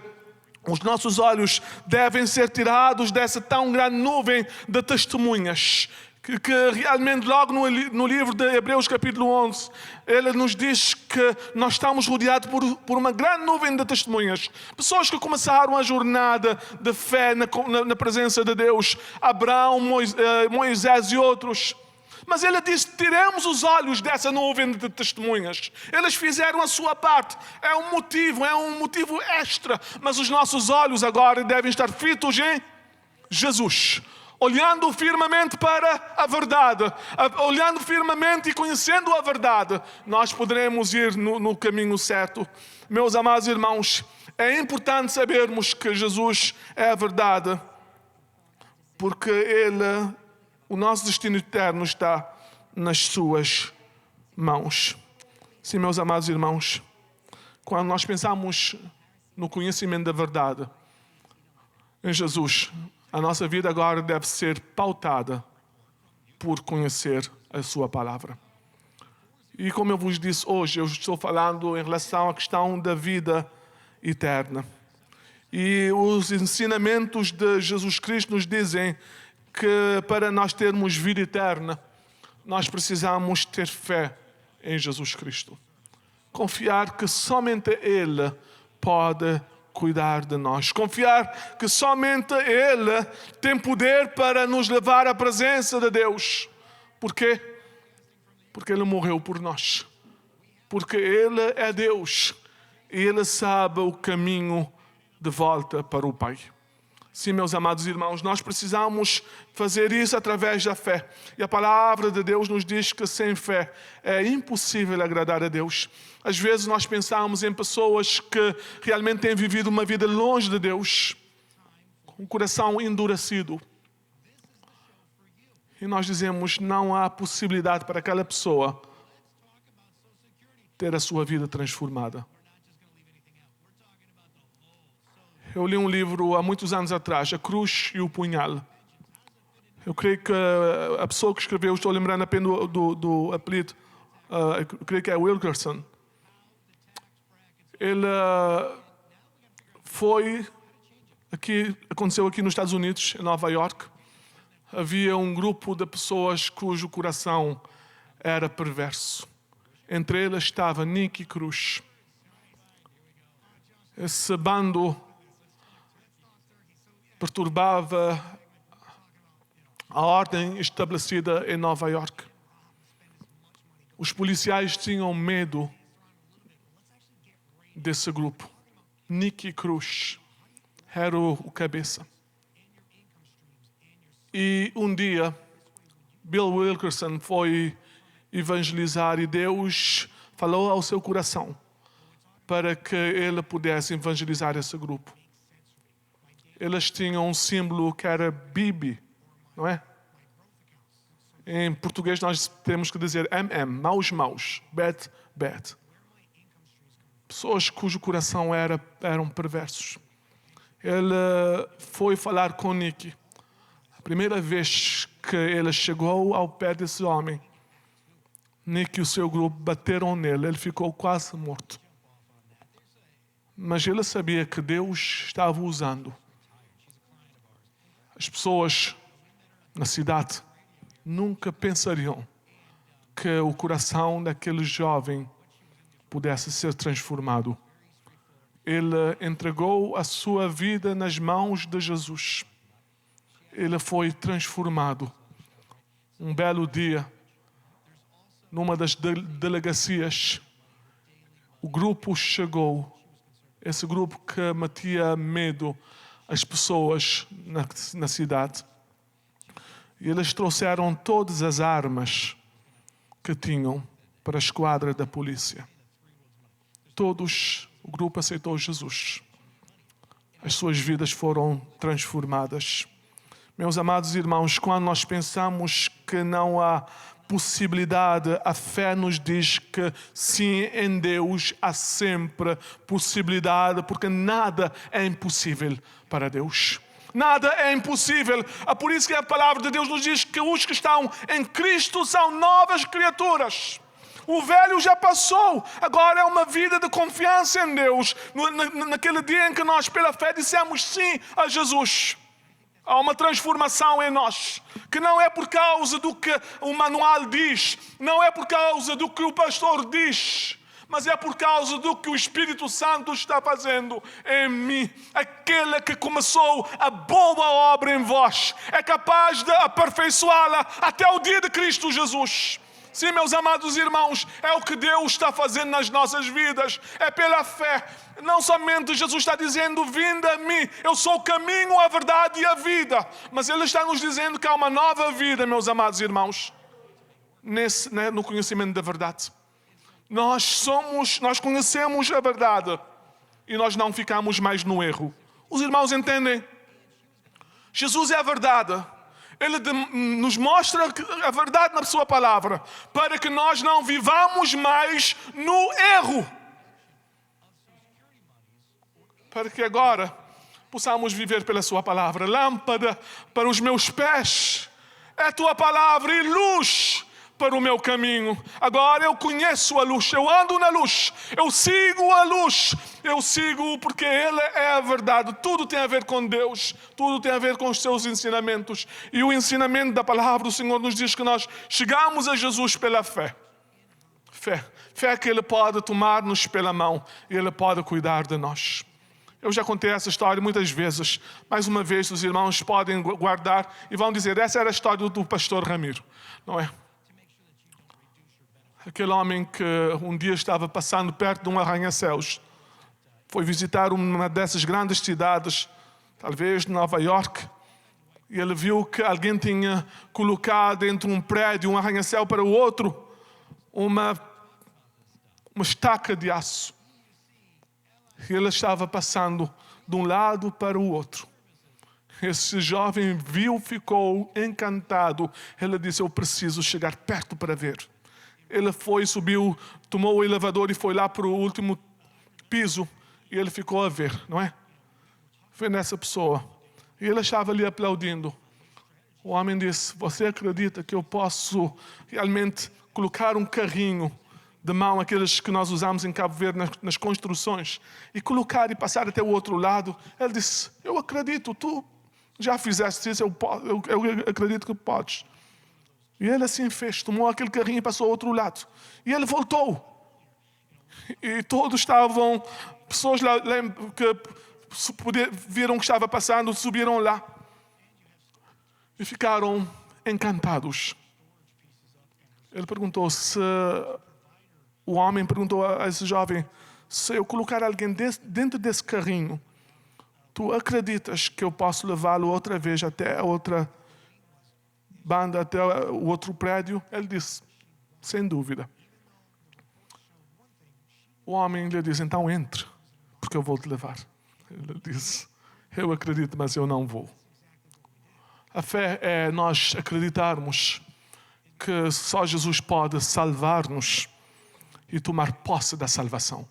os nossos olhos devem ser tirados dessa tão grande nuvem de testemunhas. Que realmente logo no livro de Hebreus capítulo 11, ele nos diz que nós estamos rodeados por uma grande nuvem de testemunhas. Pessoas que começaram a jornada de fé na presença de Deus. Abraão, Moisés e outros. Mas ele diz, tiremos os olhos dessa nuvem de testemunhas. Eles fizeram a sua parte. É um motivo extra. Mas os nossos olhos agora devem estar fitos em Jesus. Olhando firmemente para a verdade, olhando firmemente e conhecendo a verdade, nós poderemos ir no caminho certo. Meus amados irmãos, é importante sabermos que Jesus é a verdade, porque o nosso destino eterno está nas suas mãos. Sim, meus amados irmãos, quando nós pensamos no conhecimento da verdade em Jesus, a nossa vida agora deve ser pautada por conhecer a Sua palavra. E como eu vos disse hoje, eu estou falando em relação à questão da vida eterna. E os ensinamentos de Jesus Cristo nos dizem que para nós termos vida eterna, nós precisamos ter fé em Jesus Cristo. Confiar que somente Ele pode cuidar de nós. Confiar que somente Ele tem poder para nos levar à presença de Deus. Por quê? Porque Ele morreu por nós. Porque Ele é Deus. E Ele sabe o caminho de volta para o Pai. Sim, meus amados irmãos, nós precisamos fazer isso através da fé. E a palavra de Deus nos diz que sem fé é impossível agradar a Deus. Às vezes nós pensamos em pessoas que realmente têm vivido uma vida longe de Deus, com o coração endurecido. E nós dizemos, não há possibilidade para aquela pessoa ter a sua vida transformada. Eu li um livro há muitos anos atrás, A Cruz e o Punhal. Eu creio que a pessoa que escreveu, estou lembrando apenas do apelido, eu creio que é Wilkerson. Ele aconteceu aqui nos Estados Unidos, em Nova York. Havia um grupo de pessoas cujo coração era perverso. Entre eles estava Nicky Cruz. Esse bando perturbava a ordem estabelecida em Nova York. Os policiais tinham medo desse grupo. Nicky Cruz era o cabeça. E um dia, Bill Wilkerson foi evangelizar e Deus falou ao seu coração para que ele pudesse evangelizar esse grupo. Eles tinham um símbolo que era Bibi, não é? Em português nós temos que dizer MM, maus, bad. Pessoas cujo coração eram perversos. Ele foi falar com Nicky. A primeira vez que ele chegou ao pé desse homem, Nicky e o seu grupo bateram nele. Ele ficou quase morto. Mas ele sabia que Deus estava usando. As pessoas na cidade nunca pensariam que o coração daquele jovem pudesse ser transformado. Ele entregou a sua vida nas mãos de Jesus. Ele foi transformado. Um belo dia, numa das delegacias, o grupo chegou, esse grupo que metia medo às pessoas na cidade. E eles trouxeram todas as armas que tinham para a esquadra da polícia. O grupo aceitou Jesus. As suas vidas foram transformadas. Meus amados irmãos, quando nós pensamos que não há possibilidade, a fé nos diz que sim, em Deus há sempre possibilidade, porque nada é impossível para Deus. Nada é impossível. É por isso que a palavra de Deus nos diz que os que estão em Cristo são novas criaturas. O velho já passou, agora é uma vida de confiança em Deus. Naquele dia em que nós, pela fé, dissemos sim a Jesus, há uma transformação em nós, que não é por causa do que o manual diz, não é por causa do que o pastor diz, mas é por causa do que o Espírito Santo está fazendo em mim. Aquele que começou a boa obra em vós é capaz de aperfeiçoá-la até o dia de Cristo Jesus. Sim, meus amados irmãos, é o que Deus está fazendo nas nossas vidas. É pela fé. Não somente Jesus está dizendo, vinde a mim, eu sou o caminho, a verdade e a vida. Mas Ele está nos dizendo que há uma nova vida, meus amados irmãos, no conhecimento da verdade. Nós conhecemos a verdade e nós não ficamos mais no erro. Os irmãos entendem? Jesus é a verdade. Ele nos mostra a verdade na sua palavra, para que nós não vivamos mais no erro. Para que agora possamos viver pela sua palavra. Lâmpada para os meus pés é a tua palavra e luz para o meu caminho. Agora eu conheço a luz, eu ando na luz, eu sigo a luz, eu sigo porque Ele é a verdade. Tudo tem a ver com Deus, tudo tem a ver com os seus ensinamentos. E o ensinamento da palavra do Senhor nos diz que nós chegamos a Jesus pela fé. Fé que Ele pode tomar-nos pela mão e Ele pode cuidar de nós. Eu já contei essa história muitas vezes. Mais uma vez os irmãos podem guardar e vão dizer, essa era a história do pastor Ramiro, não é? Aquele homem que um dia estava passando perto de um arranha-céus. Foi visitar uma dessas grandes cidades, talvez Nova York. E ele viu que alguém tinha colocado entre um prédio, um arranha-céu para o outro, uma estaca de aço. E ele estava passando de um lado para o outro. Esse jovem viu, ficou encantado. Ele disse, eu preciso chegar perto para ver. Ele foi, subiu, tomou o elevador e foi lá para o último piso. E ele ficou a ver, não é? Vendo essa pessoa. E ele estava ali aplaudindo. O homem disse, você acredita que eu posso realmente colocar um carrinho de mão, aqueles que nós usamos em Cabo Verde nas construções, e colocar e passar até o outro lado? Ele disse, eu acredito, tu já fizeste isso, eu acredito que podes. E ele assim fez, tomou aquele carrinho e passou ao outro lado. E ele voltou. E todos estavam, pessoas lá que viram o que estava passando, subiram lá. E ficaram encantados. Ele perguntou se... O homem perguntou a esse jovem, se eu colocar alguém dentro desse carrinho, tu acreditas que eu posso levá-lo outra vez até a outra banda, até o outro prédio? Ele disse, sem dúvida. O homem lhe disse, então entre, porque eu vou te levar. Ele disse, eu acredito, mas eu não vou. A fé é nós acreditarmos que só Jesus pode salvar-nos e tomar posse da salvação.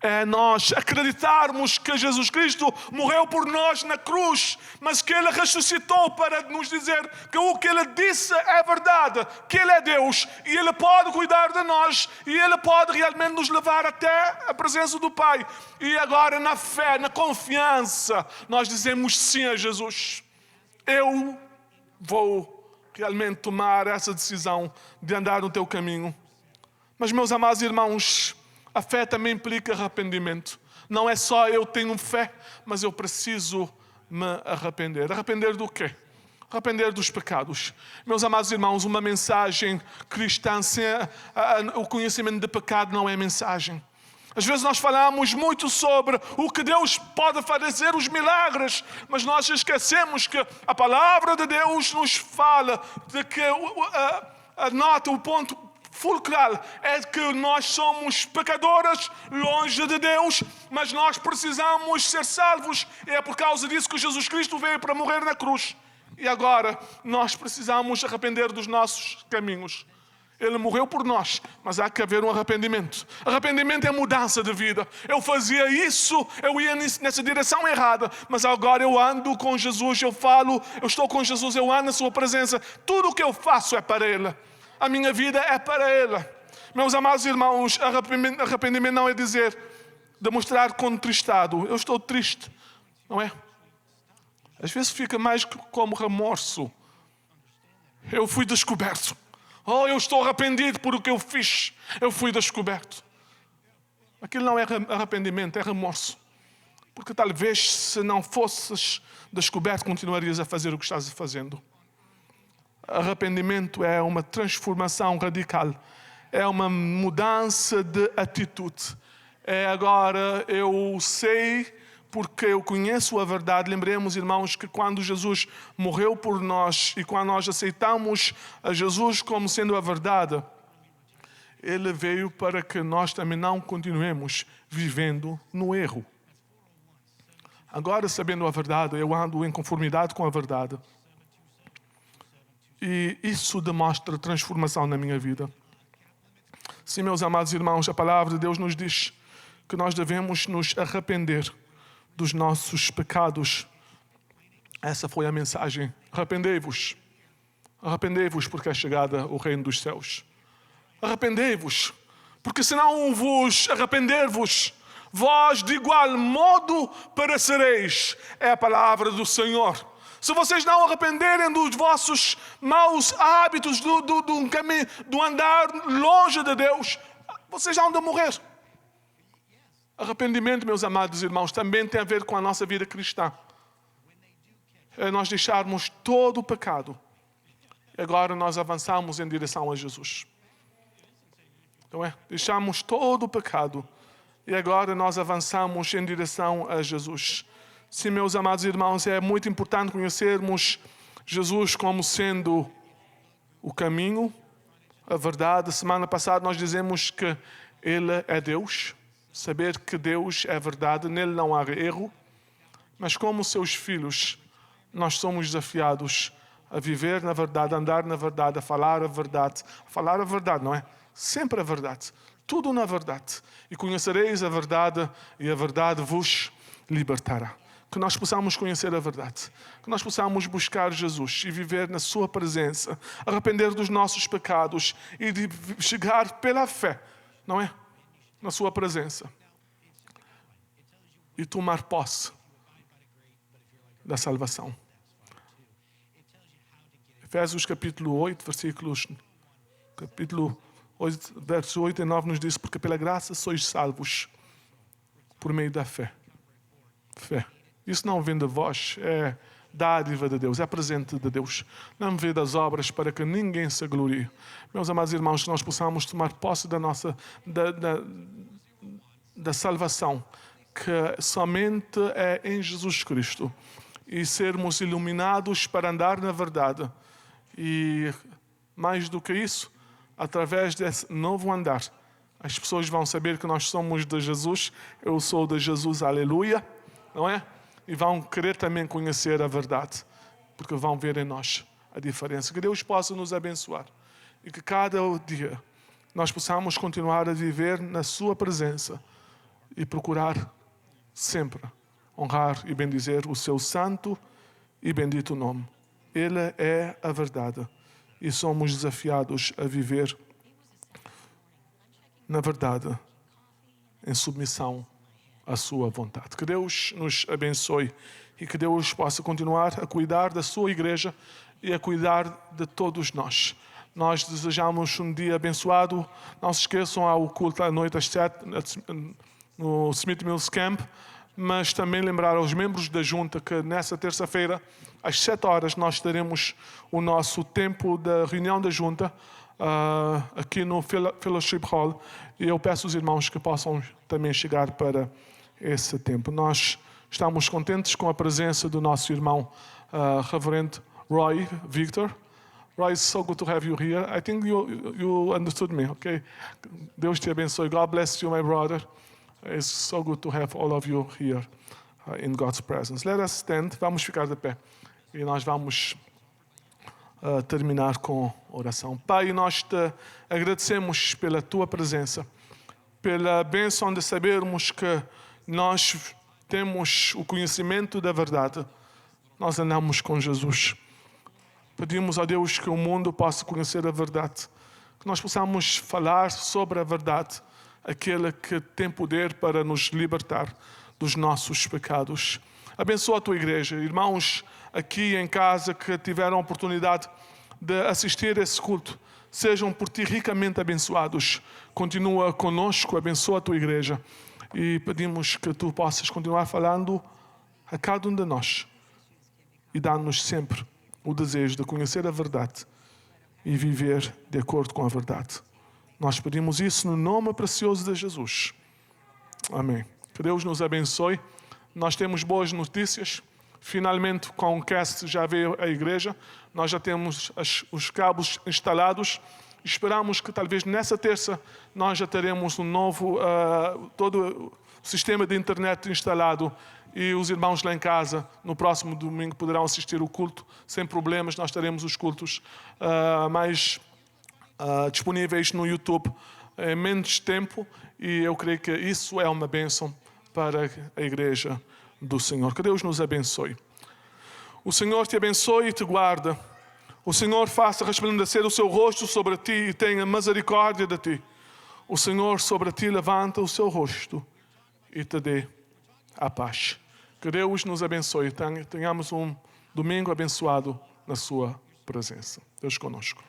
É nós acreditarmos que Jesus Cristo morreu por nós na cruz, mas que Ele ressuscitou para nos dizer que o que Ele disse é verdade, que Ele é Deus e Ele pode cuidar de nós e Ele pode realmente nos levar até a presença do Pai. E agora na fé, na confiança, nós dizemos sim a Jesus. Eu vou realmente tomar essa decisão de andar no teu caminho. Mas meus amados irmãos, a fé também implica arrependimento. Não é só eu tenho fé, mas eu preciso me arrepender. Arrepender do quê? Arrepender dos pecados. Meus amados irmãos, uma mensagem cristã sem o conhecimento de pecado não é mensagem. Às vezes nós falamos muito sobre o que Deus pode fazer, os milagres, mas nós esquecemos que a palavra de Deus nos fala de que a nota, o ponto fulcral é que nós somos pecadores, longe de Deus, mas nós precisamos ser salvos. E é por causa disso que Jesus Cristo veio para morrer na cruz. E agora nós precisamos arrepender dos nossos caminhos. Ele morreu por nós, mas há que haver um arrependimento. Arrependimento é mudança de vida. Eu fazia isso, eu ia nessa direção errada, mas agora eu ando com Jesus, eu falo, eu estou com Jesus, eu ando na sua presença. Tudo o que eu faço é para Ele. A minha vida é para Ele. Meus amados irmãos, arrependimento não é demonstrar contristado. Eu estou triste, não é? Às vezes fica mais como remorso. Eu fui descoberto. Oh, eu estou arrependido por o que eu fiz. Eu fui descoberto. Aquilo não é arrependimento, é remorso. Porque talvez se não fosses descoberto, continuarias a fazer o que estás fazendo. Arrependimento é uma transformação radical. É uma mudança de atitude. É agora eu sei porque eu conheço a verdade. Lembremos, irmãos, que quando Jesus morreu por nós e quando nós aceitamos a Jesus como sendo a verdade, Ele veio para que nós também não continuemos vivendo no erro. Agora, sabendo a verdade, eu ando em conformidade com a verdade. E isso demonstra transformação na minha vida. Sim, meus amados irmãos, a palavra de Deus nos diz que nós devemos nos arrepender dos nossos pecados. Essa foi a mensagem. Arrependei-vos. Arrependei-vos porque é chegada o reino dos céus. Arrependei-vos, porque se não vos arrepender-vos, vós de igual modo perecereis. É a palavra do Senhor. Se vocês não arrependerem dos vossos maus hábitos, do caminho, do andar longe de Deus, vocês hão de morrer. Arrependimento, meus amados irmãos, também tem a ver com a nossa vida cristã. É nós deixarmos todo o pecado. Agora nós avançamos em direção a Jesus. Não é? Deixamos todo o pecado. E agora nós avançamos em direção a Jesus. Sim, meus amados irmãos, é muito importante conhecermos Jesus como sendo o caminho, a verdade. Semana passada nós dizemos que Ele é Deus. Saber que Deus é verdade, nele não há erro. Mas como seus filhos, nós somos desafiados a viver na verdade, a andar na verdade, a falar a verdade. A falar a verdade, não é? Sempre a verdade. Tudo na verdade. E conhecereis a verdade e a verdade vos libertará. Que nós possamos conhecer a verdade. Que nós possamos buscar Jesus e viver na sua presença. Arrepender dos nossos pecados e de chegar pela fé, não é? Na sua presença. E tomar posse da salvação. Efésios capítulo 8, versos 8 e 9 nos diz: porque pela graça sois salvos por meio da fé. Fé. Isso não vem de vós, é dádiva de Deus, é presente de Deus. Não vem das obras para que ninguém se glorie. Meus amados irmãos, que nós possamos tomar posse da salvação, que somente é em Jesus Cristo, e sermos iluminados para andar na verdade. E mais do que isso, através desse novo andar, as pessoas vão saber que nós somos de Jesus, eu sou de Jesus, aleluia, não é? E vão querer também conhecer a verdade, porque vão ver em nós a diferença. Que Deus possa nos abençoar e que cada dia nós possamos continuar a viver na sua presença e procurar sempre honrar e bendizer o seu santo e bendito nome. Ele é a verdade e somos desafiados a viver na verdade, em submissão à sua vontade. Que Deus nos abençoe e que Deus possa continuar a cuidar da sua igreja e a cuidar de todos nós. Nós desejamos um dia abençoado. Não se esqueçam, ao culto à noite às 7 no Smith Mills Camp. mas também lembrar aos membros da junta que nessa terça-feira, às 7 horas, nós teremos o nosso tempo da reunião da junta aqui no Fellowship Hall. E eu peço aos irmãos que possam também chegar para esse tempo. Nós estamos contentes com a presença do nosso irmão Reverendo Roy Victor. Roy, it's so good to have you here. I think you understood me, okay? Deus te abençoe. God bless you, my brother. It's so good to have all of you here in God's presence. Let us stand. Vamos ficar de pé. E nós vamos terminar com oração. Pai, nós te agradecemos pela tua presença, pela bênção de sabermos que nós temos o conhecimento da verdade. Nós andamos com Jesus. Pedimos a Deus que o mundo possa conhecer a verdade, que nós possamos falar sobre a verdade, aquele que tem poder para nos libertar dos nossos pecados. Abençoa a tua igreja, irmãos aqui em casa que tiveram a oportunidade de assistir a esse culto, sejam por ti ricamente abençoados. Continua conosco, abençoa a tua igreja e pedimos que tu possas continuar falando a cada um de nós e dar-nos sempre o desejo de conhecer a verdade e viver de acordo com a verdade. Nós pedimos isso no nome precioso de Jesus. Amém. Que Deus nos abençoe. Nós temos boas notícias. Finalmente, com o cast já veio a igreja. Nós já temos os cabos instalados. Esperamos que talvez nessa terça nós já teremos um novo, todo o sistema de internet instalado. E os irmãos lá em casa, no próximo domingo, poderão assistir o culto sem problemas. Nós teremos os cultos mais disponíveis no YouTube em menos tempo. E eu creio que isso é uma bênção para a igreja do Senhor. Que Deus nos abençoe. O Senhor te abençoe e te guarda. O Senhor faça resplandecer o seu rosto sobre ti e tenha misericórdia de ti. O Senhor sobre ti levanta o seu rosto e te dê a paz. Que Deus nos abençoe. Tenhamos um domingo abençoado na sua presença. Deus conosco.